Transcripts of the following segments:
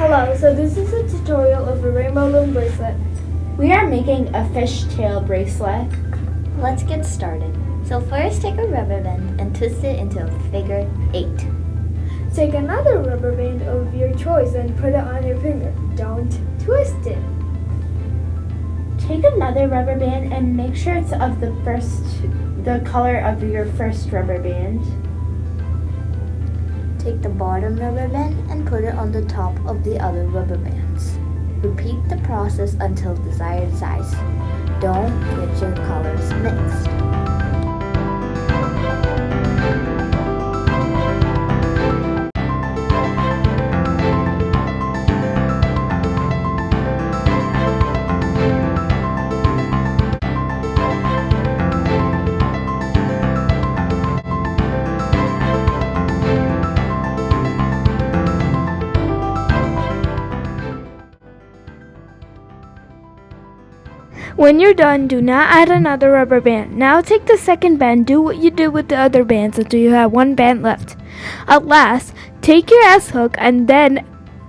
Hello, so this is a tutorial of a rainbow loom bracelet. We are making a fishtail bracelet. Let's get started. So first take a rubber band and twist it into a figure 8. Take another rubber band of your choice and put it on your finger. Don't twist it. Take another rubber band and make sure it's of the color of your first rubber band. Take the bottom rubber band and put it on the top of the other rubber bands. Repeat the process until desired size. Don't get your colors mixed. When you're done, do not add another rubber band. Now take the second band, do what you did with the other bands until you have one band left. At last, take your S hook and then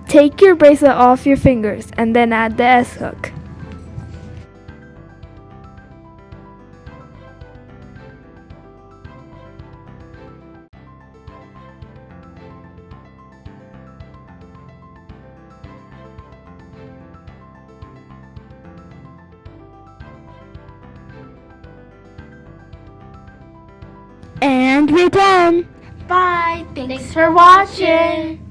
take your bracelet off your fingers and then add the S hook. And we're done. Bye. Thanks for watching.